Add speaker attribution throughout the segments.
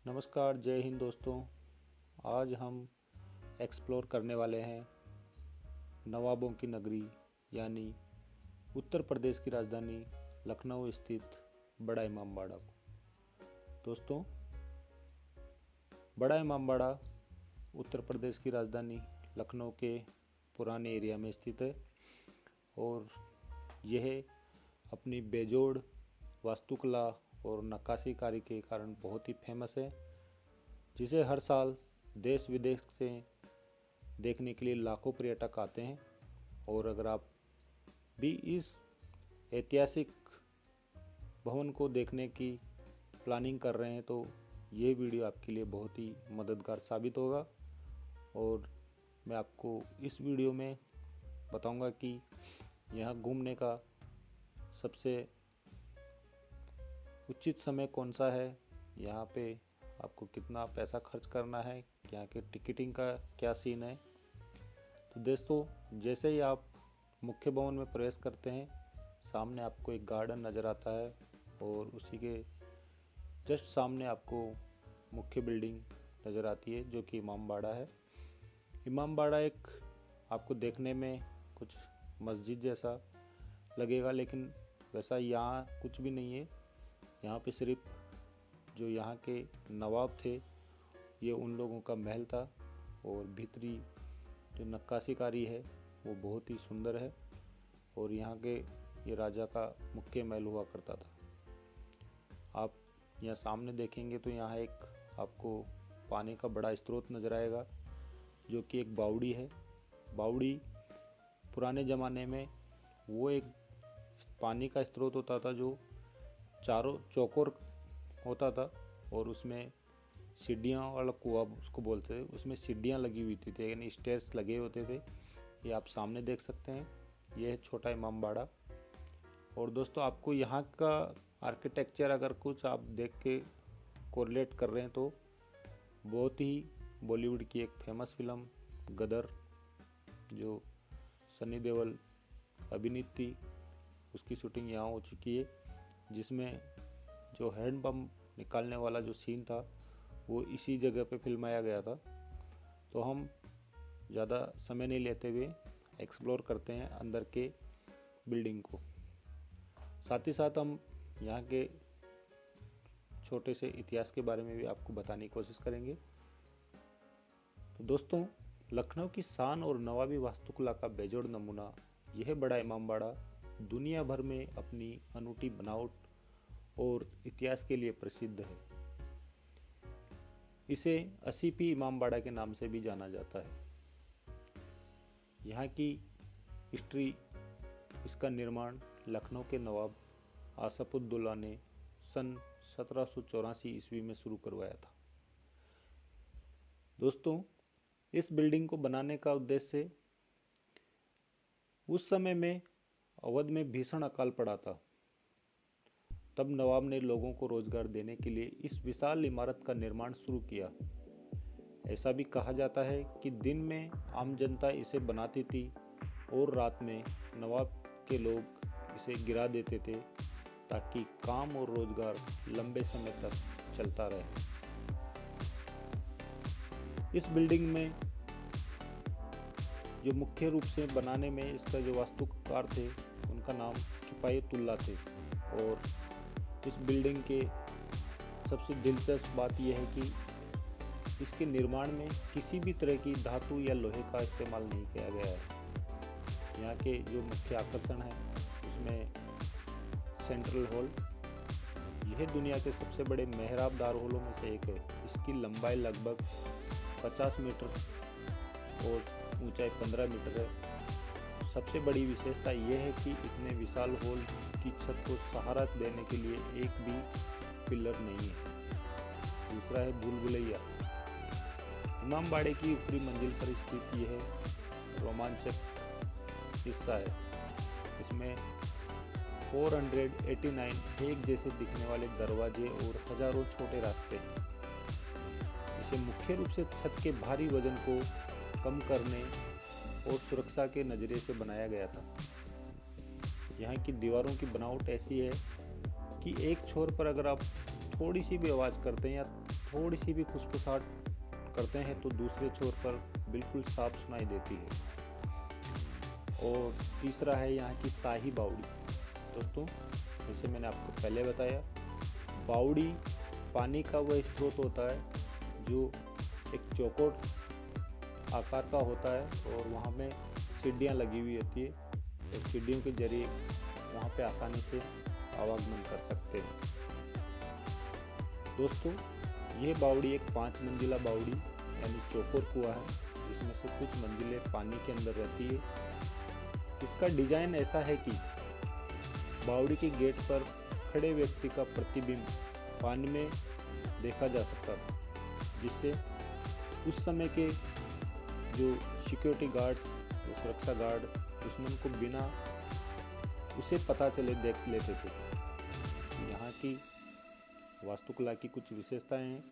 Speaker 1: नमस्कार, जय हिंद दोस्तों। आज हम एक्सप्लोर करने वाले हैं नवाबों की नगरी यानी उत्तर प्रदेश की राजधानी लखनऊ स्थित बड़ा इमामबाड़ा को। दोस्तों, बड़ा इमामबाड़ा उत्तर प्रदेश की राजधानी लखनऊ के पुराने एरिया में स्थित है और यह अपनी बेजोड़ वास्तुकला और नक्काशी कारी के कारण बहुत ही फेमस है, जिसे हर साल देश विदेश से देखने के लिए लाखों पर्यटक आते हैं। और अगर आप भी इस ऐतिहासिक भवन को देखने की प्लानिंग कर रहे हैं तो ये वीडियो आपके लिए बहुत ही मददगार साबित होगा। और मैं आपको इस वीडियो में बताऊंगा कि यहाँ घूमने का सबसे उचित समय कौन सा है, यहाँ पे आपको कितना पैसा खर्च करना है, यहाँ के टिकटिंग का क्या सीन है। तो दोस्तों, जैसे ही आप मुख्य भवन में प्रवेश करते हैं, सामने आपको एक गार्डन नज़र आता है और उसी के जस्ट सामने आपको मुख्य बिल्डिंग नज़र आती है जो कि इमामबाड़ा है। इमामबाड़ा एक आपको देखने में कुछ मस्जिद जैसा लगेगा, लेकिन वैसा यहाँ कुछ भी नहीं है। यहाँ पे सिर्फ जो यहाँ के नवाब थे, ये उन लोगों का महल था और भीतरी जो नक्काशीकारी है वो बहुत ही सुंदर है और यहाँ के ये राजा का मुख्य महल हुआ करता था। आप यहाँ सामने देखेंगे तो यहाँ एक आपको पानी का बड़ा स्रोत नज़र आएगा जो कि एक बावड़ी है। बावड़ी पुराने ज़माने में वो एक पानी का स्रोत होता था जो चारों चौकोर होता था और उसमें सीढ़ियाँ वाला कुआं उसको बोलते थे, उसमें सीढ़ियाँ लगी हुई थी, यानी स्टेयर्स लगे होते थे। ये आप सामने देख सकते हैं, ये है छोटा इमामबाड़ा। और दोस्तों, आपको यहाँ का आर्किटेक्चर अगर कुछ आप देख के कोरिलेट कर रहे हैं तो बहुत ही बॉलीवुड की एक फेमस फिल्म गदर, जो सनी देओल अभिनीत थी, उसकी शूटिंग यहाँ हो चुकी है, जिसमें जो हैंड पंप निकालने वाला जो सीन था वो इसी जगह पे फिल्माया गया था। तो हम ज़्यादा समय नहीं लेते हुए एक्सप्लोर करते हैं अंदर के बिल्डिंग को। साथ ही साथ हम यहाँ के छोटे से इतिहास के बारे में भी आपको बताने की कोशिश करेंगे। तो दोस्तों, लखनऊ की शान और नवाबी वास्तुकला का बेजोड़ नमूना यह बड़ा इमामबाड़ा दुनिया भर में अपनी अनूठी बनावट और इतिहास के लिए प्रसिद्ध है। इसे 80p इमामबाड़ा के नाम से भी जाना जाता है। यहाँ की हिस्ट्री, इसका निर्माण लखनऊ के नवाब आसफउद्दौला ने सन 1784 ईस्वी में शुरू करवाया था। दोस्तों, इस बिल्डिंग को बनाने का उद्देश्य उस समय में अवध में भीषण अकाल पड़ा था। तब नवाब ने लोगों को रोजगार देने के लिए इस विशाल इमारत का निर्माण शुरू किया। ऐसा भी कहा जाता है कि दिन में आम जनता इसे बनाती थी और रात में नवाब के लोग इसे गिरा देते थे ताकि काम और रोजगार लंबे समय तक चलता रहे। इस बिल्डिंग में जो मुख्य रूप से बनाने में इसका जो वास्तुकार थे उनका नाम किफायतुल्लाह थे। और इस बिल्डिंग के सबसे दिलचस्प बात यह है कि इसके निर्माण में किसी भी तरह की धातु या लोहे का इस्तेमाल नहीं किया गया है। यहाँ के जो मुख्य आकर्षण है उसमें सेंट्रल हॉल, यह दुनिया के सबसे बड़े मेहराबदार हॉलों में से एक है। इसकी लंबाई लगभग 50 मीटर और ऊंचाई 15 मीटर है। सबसे बड़ी विशेषता यह है कि इतने विशाल हॉल की छत को सहारा देने के लिए एक भी पिलर नहीं है। दूसरा है भूल भुलैया। इमामबाड़े की ऊपरी मंजिल पर स्थित यह रोमांचक हिस्सा है। इसमें 489 एक जैसे दिखने वाले दरवाजे और हजारों छोटे रास्ते हैं। इसे मुख्य रूप से छत के भारी वजन को कम करने और सुरक्षा के नज़रिए से बनाया गया था। यहाँ की दीवारों की बनावट ऐसी है कि एक छोर पर अगर आप थोड़ी सी भी आवाज़ करते हैं या थोड़ी सी भी फुसफुसाहट करते हैं तो दूसरे छोर पर बिल्कुल साफ सुनाई देती है। और तीसरा है यहाँ की शाही बावड़ी। दोस्तों, जैसे मैंने आपको पहले बताया, बावड़ी पानी का वह स्रोत होता है जो एक चौकोर आकार का होता है और वहाँ में सीढ़ियाँ लगी हुई होती है और सीढ़ियों के जरिए वहाँ पे आसानी से आवागमन कर सकते हैं। दोस्तों, यह बावड़ी एक 5 मंजिला बावड़ी यानी चौकोर कुआं है जिसमें से कुछ मंजिलें पानी के अंदर रहती है। इसका डिजाइन ऐसा है कि बावड़ी के गेट पर खड़े व्यक्ति का प्रतिबिंब पानी में देखा जा सकता था, जिससे उस समय के जो सिक्योरिटी गार्ड्स, जो सुरक्षा गार्ड दुश्मन को बिना उसे पता चले देख लेते थे। यहाँ की वास्तुकला की कुछ विशेषताएं हैं।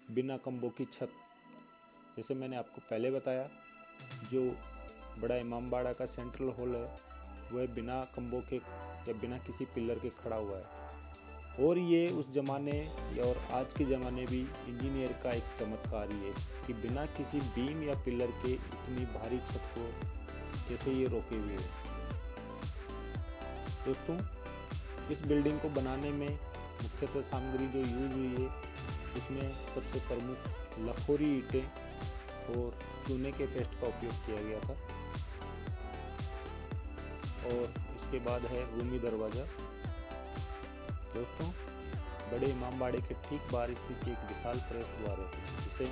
Speaker 1: बिना खंभों की छत, जैसे मैंने आपको पहले बताया, जो बड़ा इमामबाड़ा का सेंट्रल हॉल है वह बिना खंभों के या बिना किसी पिलर के खड़ा हुआ है। और ये उस ज़माने और आज के ज़माने भी इंजीनियर का एक चमत्कार ही है कि बिना किसी बीम या पिलर के इतनी भारी छत को कैसे ये रोके हुए है। दोस्तों, इस बिल्डिंग को बनाने में मुख्यतः सामग्री जो यूज हुई है उसमें सबसे प्रमुख लखोरी ईंटें और चूने के पेस्ट का उपयोग किया गया था। और इसके बाद है रूमी दरवाज़ा। दोस्तों, बड़े इमामबाड़े के ठीक बाहर स्थित एक विशाल प्रवेश द्वार है जिसे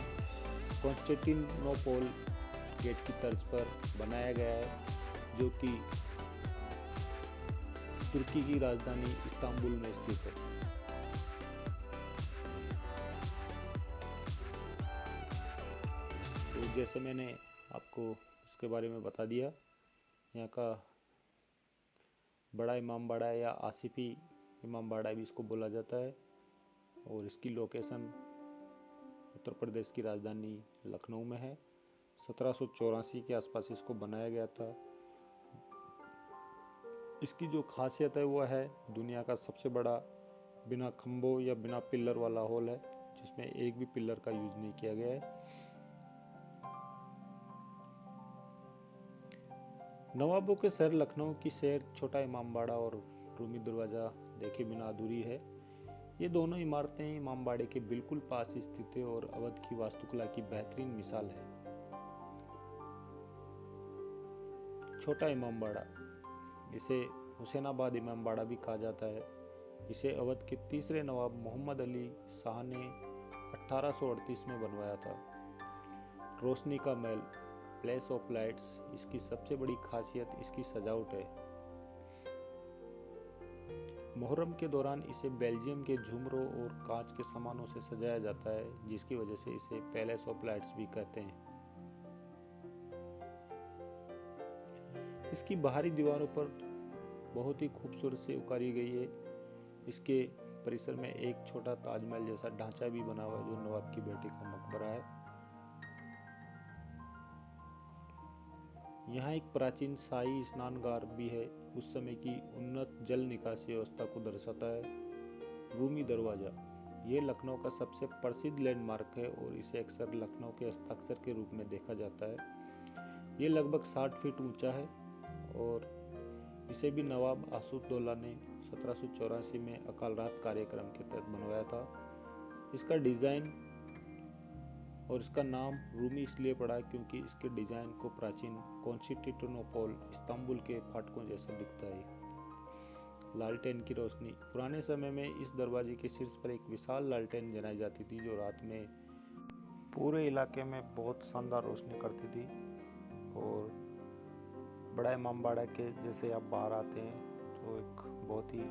Speaker 1: कॉन्स्टेंटिनोपल गेट की तर्ज पर बनाया गया है, जो कि तुर्की की राजधानी इस्तांबुल में स्थित है। तो जैसे मैंने आपको उसके बारे में बता दिया, यहाँ का बड़ा इमामबाड़ा या आसिफी इमामबाड़ा भी इसको बोला जाता है और इसकी लोकेशन उत्तर प्रदेश की राजधानी लखनऊ में है। 1784 के आसपास इसको बनाया गया था। इसकी जो खासियत है वह है दुनिया का सबसे बड़ा बिना खंभों या बिना पिलर वाला हॉल है, जिसमें एक भी पिलर का यूज नहीं किया गया है। नवाबों के शहर लखनऊ की शहर छोटा इमामबाड़ा और रूमी दरवाज़ा देखे बिना अधूरी है। ये दोनों इमारतें इमामबाड़े के बिल्कुल पास स्थित है और अवध की वास्तुकला की बेहतरीन मिसाल है। छोटा इमामबाड़ा, इसे हुसैनाबाद इमामबाड़ा भी कहा जाता है। इसे अवध के तीसरे नवाब मोहम्मद अली शाह ने 1838 में बनवाया था। रोशनी का महल, प्लेस ऑफ लाइट्स, इसकी सबसे बड़ी खासियत इसकी सजावट है। मुहर्रम के दौरान इसे बेल्जियम के झूमरों और कांच के सामानों से सजाया जाता है, जिसकी वजह से इसे पैलेस ऑफ लाइट्स भी कहते हैं। इसकी बाहरी दीवारों पर बहुत ही खूबसूरत से उकारी गई है। इसके परिसर में एक छोटा ताजमहल जैसा ढांचा भी बना हुआ है, जो नवाब की बेटी का मकबरा है। यहाँ एक प्राचीन शाही स्नानगार भी है, उस समय की उन्नत जल निकासी व्यवस्था को दर्शाता है। रूमी दरवाज़ा, ये लखनऊ का सबसे प्रसिद्ध लैंडमार्क है और इसे अक्सर लखनऊ के हस्ताक्षर के रूप में देखा जाता है। ये लगभग 60 फीट ऊंचा है और इसे भी नवाब आसूदौला ने 1784 में अकाल रात कार्यक्रम के तहत बनवाया था। इसका डिज़ाइन और इसका नाम रूमी इसलिए पड़ा क्योंकि इसके डिज़ाइन को प्राचीन कॉन्स्टेंटिनोपल इस्तांबुल के फाटकों जैसा दिखता है। लालटेन की रोशनी, पुराने समय में इस दरवाजे के शीर्ष पर एक विशाल लालटेन जलाई जाती थी, जो रात में पूरे इलाके में बहुत शानदार रोशनी करती थी। और बड़ा इमामबाड़ा के जैसे आप बाहर आते हैं तो एक बहुत ही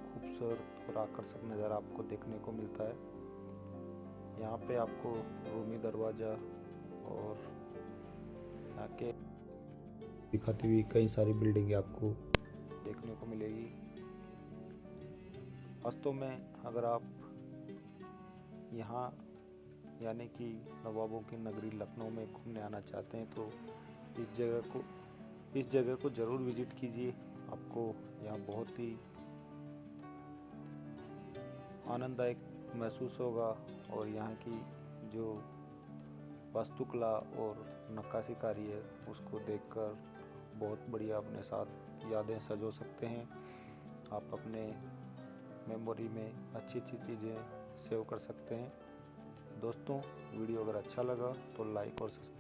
Speaker 1: खूबसूरत और आकर्षक नज़ारा आपको देखने को मिलता है। यहाँ पे आपको रूमी दरवाज़ा और यहाँ के दिखाती हुई कई सारी बिल्डिंगें आपको देखने को मिलेगी। वास्तव में अगर आप यहाँ यानी कि नवाबों की नगरी लखनऊ में घूमने आना चाहते हैं तो इस जगह को ज़रूर विजिट कीजिए। आपको यहाँ बहुत ही आनंददायक महसूस होगा और यहाँ की जो वास्तुकला और नक्काशी कार्य है उसको देखकर बहुत बढ़िया अपने साथ यादें सजो सकते हैं। आप अपने मेमोरी में अच्छी अच्छी चीज़ें सेव कर सकते हैं। दोस्तों, वीडियो अगर अच्छा लगा तो लाइक और सब्सक्राइब